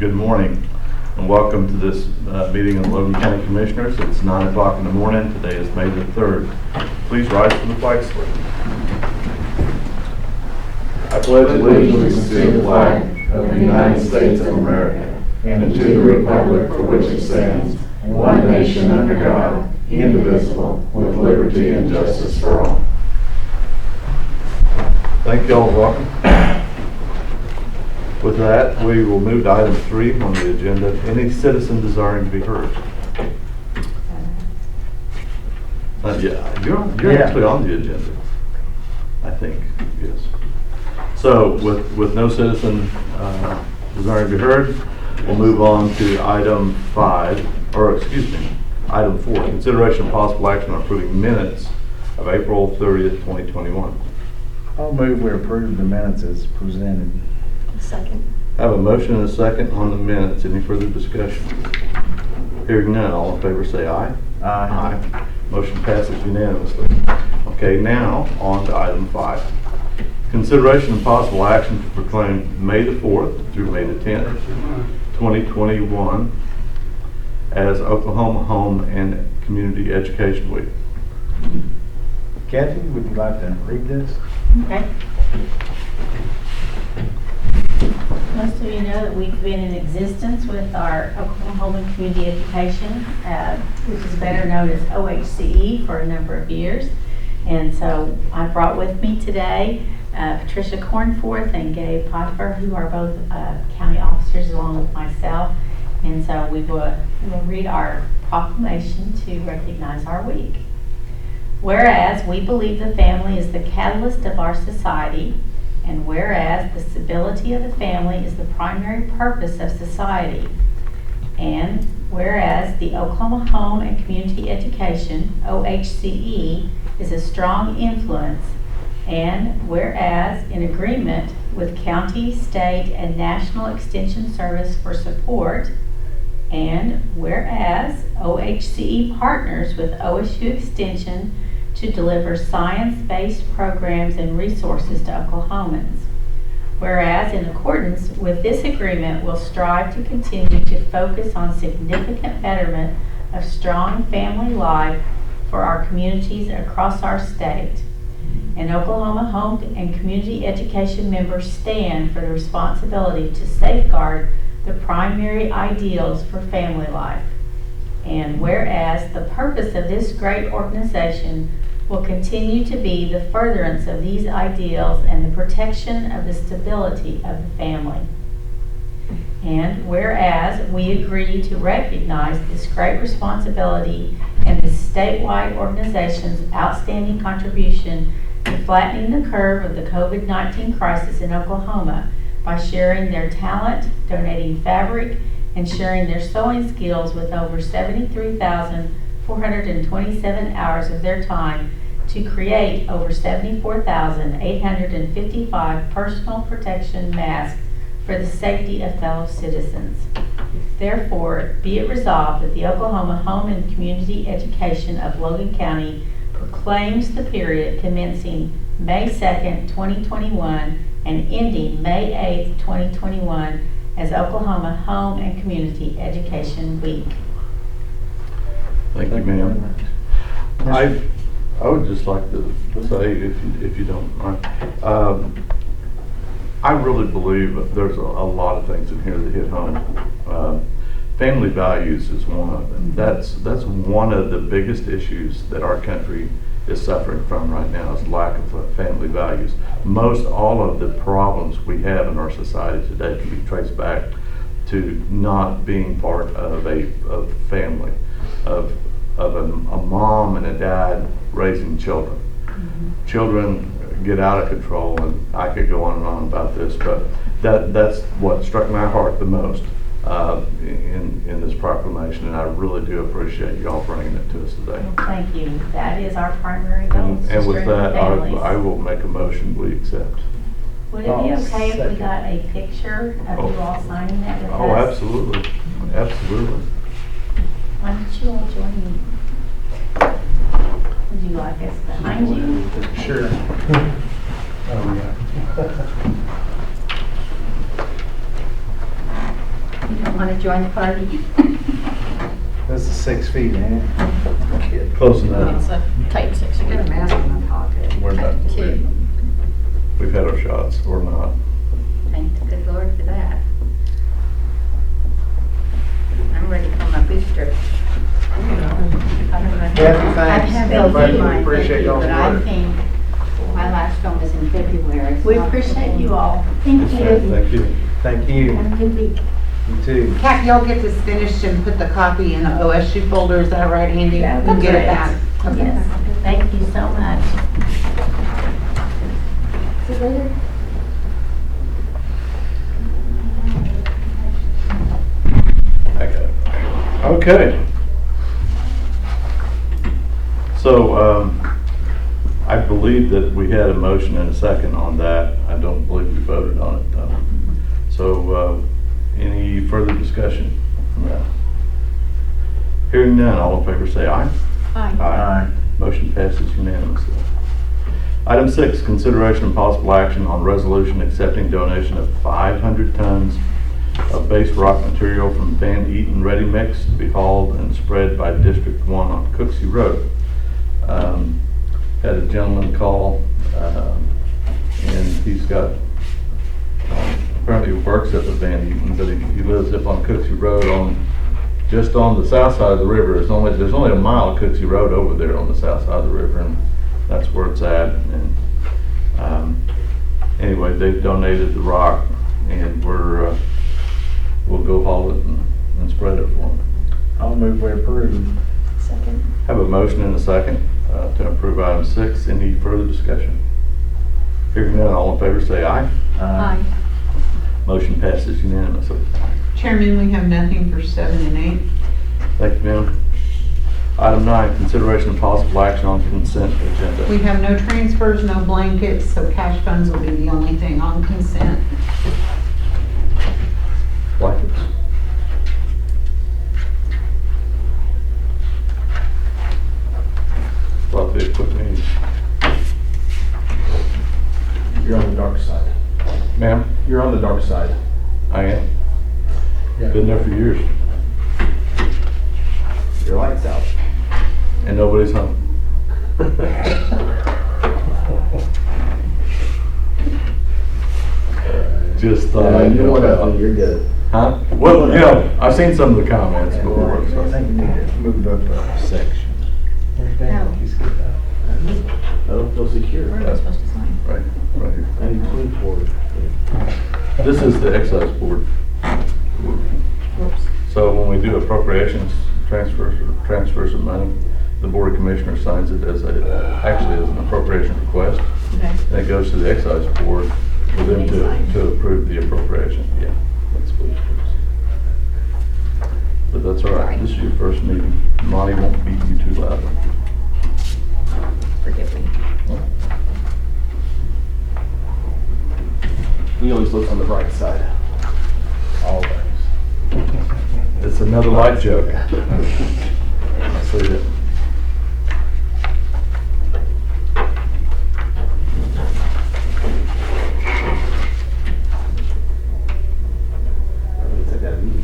Good morning and welcome to this meeting of the Logan County Commissioners. It's 9 o'clock in the morning. Today is May the 3rd. Please rise for the flag salute. I pledge allegiance to the flag of the United States of America and to the republic for which it stands, one nation under God, indivisible, with liberty and justice for all. Thank you all. Welcome. With that, we will move to item 3 on the agenda. Any citizen desiring to be heard? You're actually on the agenda, I think, yes. So with no citizen desiring to be heard, we'll move on to item 4, consideration of possible action on approving minutes of April 30th, 2021. I'll move we approve the minutes as presented. Second. I have a motion and a second on the minutes. Any further discussion? Hearing none, all in favor say aye. Aye. Motion passes unanimously. Okay, now on to item 5. Consideration and possible action to proclaim May the 4th through May the 10th, 2021 as Oklahoma Home and Community Education Week. Kathy, would you like to read this? Okay. Most of you know that we've been in existence with our Oklahoma Home and Community Education, which is better known as OHCE, for a number of years. And so I brought with me today Patricia Cornforth and Gabe Pfeiffer, who are both county officers along with myself. And so we will read our proclamation to recognize our week. Whereas we believe the family is the catalyst of our society, and whereas the stability of the family is the primary purpose of society, and whereas the Oklahoma Home and Community Education, OHCE, is a strong influence, and whereas in agreement with county, state, and national extension service for support, and whereas OHCE partners with OSU Extension to deliver science-based programs and resources to Oklahomans. Whereas, in accordance with this agreement, we'll strive to continue to focus on significant betterment of strong family life for our communities across our state. And Oklahoma Home and Community Education members stand for the responsibility to safeguard the primary ideals for family life. And whereas the purpose of this great organization will continue to be the furtherance of these ideals and the protection of the stability of the family. And whereas we agree to recognize this great responsibility and the statewide organization's outstanding contribution to flattening the curve of the COVID-19 crisis in Oklahoma by sharing their talent, donating fabric, and sharing their sewing skills with over 73,427 hours of their time to create over 74,855 personal protection masks for the safety of fellow citizens. Therefore, be it resolved that the Oklahoma Home and Community Education of Logan County proclaims the period commencing May 2nd, 2021 and ending May 8th, 2021 as Oklahoma Home and Community Education Week. Thank you, ma'am. I would just like to say, if you don't mind, I really believe there's a lot of things in here that hit home. Family values is one of them. That's one of the biggest issues that our country is suffering from right now, is lack of family values. Most all of the problems we have in our society today can be traced back to not being part of a family, of a mom and a dad raising children. Mm-hmm. Children get out of control, and I could go on and on about this, but that's what struck my heart the most in this proclamation, and I really do appreciate y'all bringing it to us today. Well, thank you. That is our primary goal. And with that, I will make a motion we accept. Would it be okay if we got a picture of you all signing that with us? Oh, absolutely. Absolutely. Why don't you all join me? Would you like us behind you? Sure. Oh, yeah. want to join the party? This is 6 feet, ain't it? Close enough. It's a tight 6 I got a feet. mask in my pocket. We're not, Two. we've had our shots, or not. Thank the good Lord for that. I'm ready for my booster. Kathy, thanks. Everybody, we appreciate y'all's But I work. think my last one was in February. so We I'll- appreciate you all. Thank you. Thank you. Thank you. Have a good week. You too. Kathy, y'all get this finished and put the copy in the OSU folder, is that right, Andy? Yeah, We'll get it that's back. Okay. Yes, thank you so much. See you later. I got it. Okay. So, I believe that we had a motion and a second on that. I don't believe we voted on it though. So, any further discussion on that? Hearing none, all in favor say aye. Aye. Aye. Motion passes unanimously. Item 6, consideration and possible action on resolution accepting donation of 500 tons of base rock material from Van Eaton Ready Mix to be hauled and spread by District 1 on Cooksey Road. Had a gentleman call, and he's got, apparently works at the Van Eaton, but he lives up on Cooksey Road just on the south side of the river. There's only a mile of Cooksey Road over there on the south side of the river, and that's where it's at. And anyway, they've donated the rock, and we'll go haul it and spread it for them. I'll move we approve. Second. Have a motion and a second to approve item 6. Any further discussion? Hearing none, all in favor say aye. Aye. Motion passes unanimously. Chairman, we have nothing for 7 and 8. Thank you, ma'am. Item 9, consideration and possible action on consent agenda. We have no transfers, no blankets, so cash funds will be the only thing on consent. Blankets. Thought they'd put me, You're on the dark side. ma'am, You're on the dark side. I am. Been there for years, Your light's out. and nobody's home. Just thought I'd You know help what out. You're good. Huh? Well, you know, I've seen some of the comments before, I so. think we need to move up a section. No. I don't feel secure. Where am I supposed to sign? Right, right here. I need 24. This is the excise board. Whoops. So when we do appropriations, transfers of money, the board of commissioners signs it actually as an appropriation request. Okay. And it goes to the excise board for them to approve the appropriation. Yeah, that's what it is. But that's all right. This is your first meeting. Monty won't beat you too loudly. Forgive me. We always look on the bright side. Always. It's another light joke. I see it. It's like that meeting.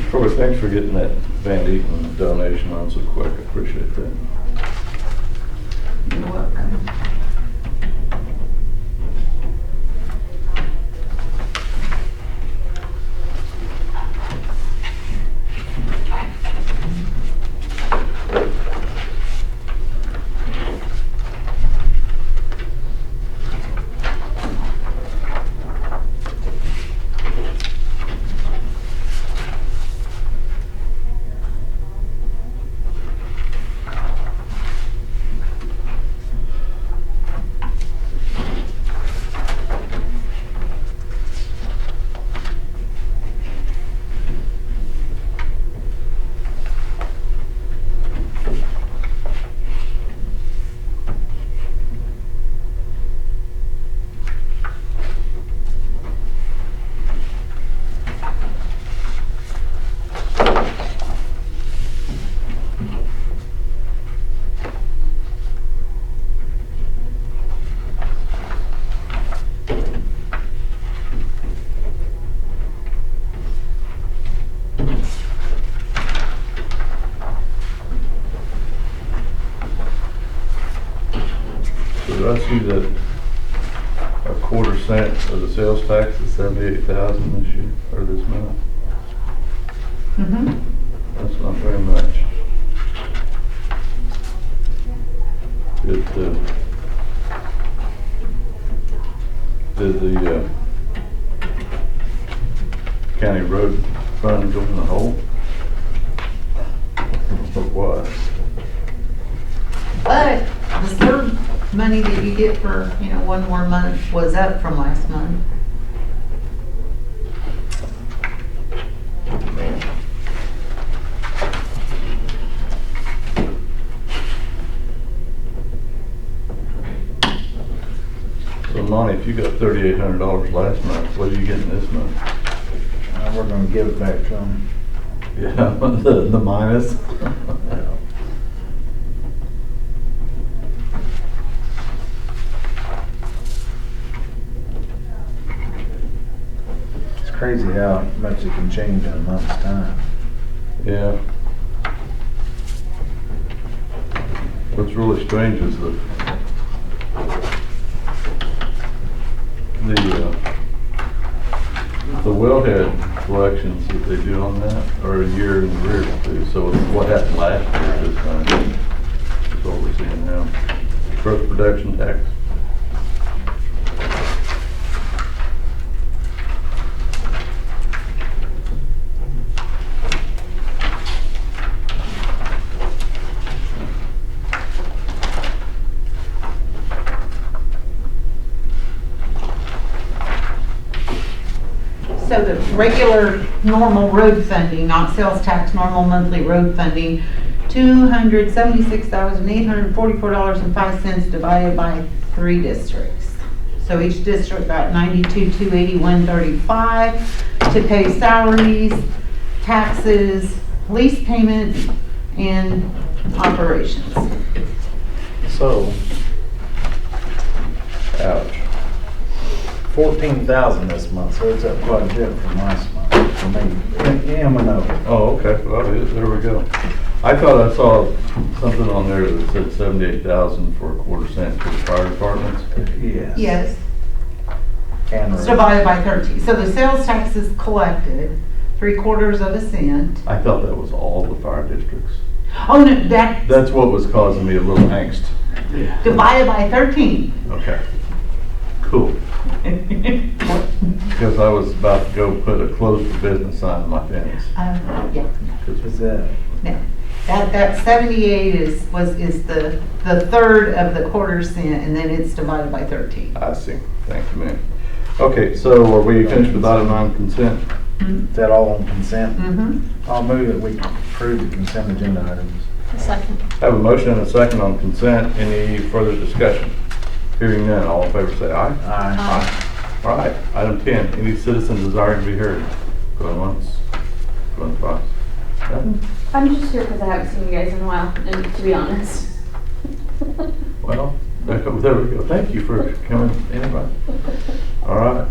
Troy, thanks for getting that Van Eaton donation on so quick. I appreciate that. You're welcome. see that a quarter cent of the sales tax is 78,000 this year, or this month? Mhm. That's not very much. Did the county road fund go in the hole? Or what? But the third money that you get for, one more month was up from last month. So Monty, if you got $3,800 last month, what are you getting this month? We're gonna give it back to them. Yeah, the minus. It's crazy how much it can change in a month's time. Yeah. What's really strange is the wellhead collections that they do on that are a year in arrears too. So what happened last year this time is what we're seeing now. Growth production tax. So the regular, normal road funding, not sales tax, normal monthly road funding, $276,844.05 divided by 3 districts. So each district got $92,281.35 to pay salaries, taxes, lease payments, and operations. So, ouch. 14,000 this month, so it's up quite a bit from last month for me. M&O. Oh, okay. Well, there we go. I thought I saw something on there that said 78,000 for a quarter cent to the fire departments. Yes. Yes. And It's divided by 13. So the sales tax is collected, 3/4 of a cent. I thought that was all the fire districts. Oh, no, That's what was causing me a little angst. divided by 13. Okay. Cool. Because I was about to go put a close for business sign on my fence. Yeah. is that, Yeah. That 78 is the third of the quarter cent, and then it's divided by 13. I see. Thank you, ma'am. Okay, so are we finished with item 9 consent? is that all on consent? Mm-hmm. I'll move that we approve the consent agenda items. Second. I have a motion and a second on consent. Any further discussion? Hearing none, all in favor say aye. Aye. All right, item 10, any citizen desiring to be heard? Going once, going twice. Nothing? I'm just here because I haven't seen you guys in a while, and to be honest. Well, there we go. Thank you for coming, anybody. All right.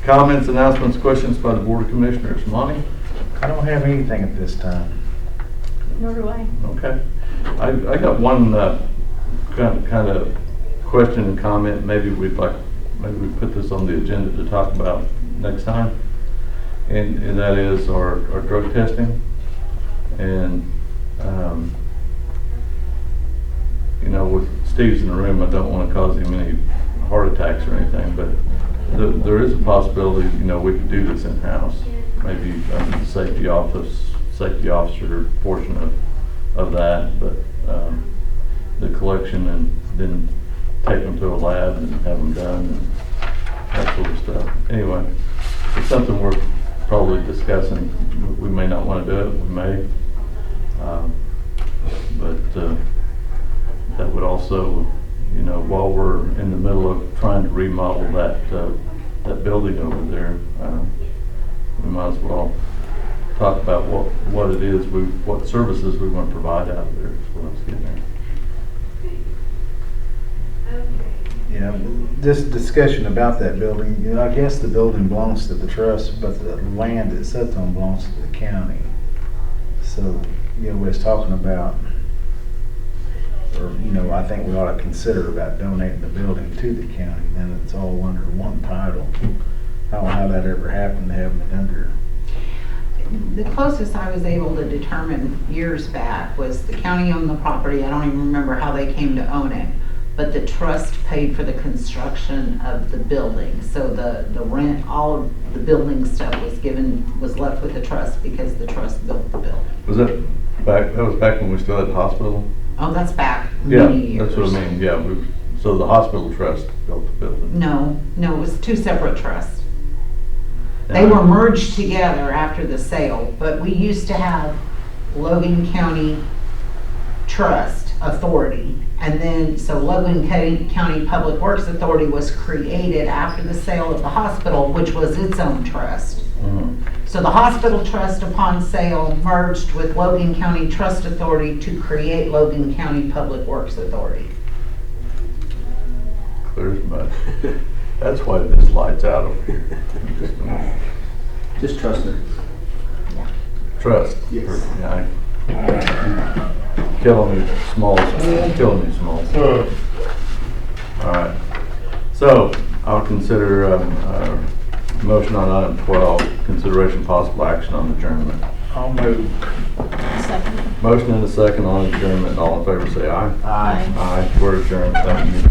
Comments, announcements, questions by the Board of Commissioners. Monty? I don't have anything at this time. Nor do I. Okay. I got one kind of question and comment. Maybe we put this on the agenda to talk about next time. And that is our drug testing. And, with Steve's in the room, I don't want to cause him any heart attacks or anything, but there is a possibility, we could do this in-house. Maybe under the safety officer portion of that, but the collection and then take them to a lab and have them done and that sort of stuff. Anyway, it's something we're probably discussing. We may not want to do it, we may. But that would also, while we're in the middle of trying to remodel that building over there, we might as well talk about what it is, what services we want to provide out there, is what I was getting at. Yeah, this discussion about that building, I guess the building belongs to the trust, but the land it sits on belongs to the county. So, we was talking about or, you know, I think we ought to consider about donating the building to the county, then it's all under one title. I don't know how that ever happened, having it under. The closest I was able to determine years back was the county owned the property. I don't even remember how they came to own it. But the trust paid for the construction of the building. So the rent, all of the building stuff was left with the trust because the trust built the building. Was that was back when we still had the hospital? Oh, that's back Yeah, many years. that's what I mean, yeah. So the hospital trust built the building. No, it was two separate trusts. They were merged together after the sale, but we used to have Logan County Trust Authority. And then, so Logan County Public Works Authority was created after the sale of the hospital, which was its own trust. So the hospital trust upon sale merged with Logan County Trust Authority to create Logan County Public Works Authority. Clear as mud. That's why this light's out over here. Just trust her. Trust. Yes. Yeah, killing me small, killing me small. All right. So I'll consider motion on item 12, consideration possible action on adjournment. I'll move. Second. Motion and a second on adjournment. All in favor say aye. Aye. Aye. We're adjourned. Thank you.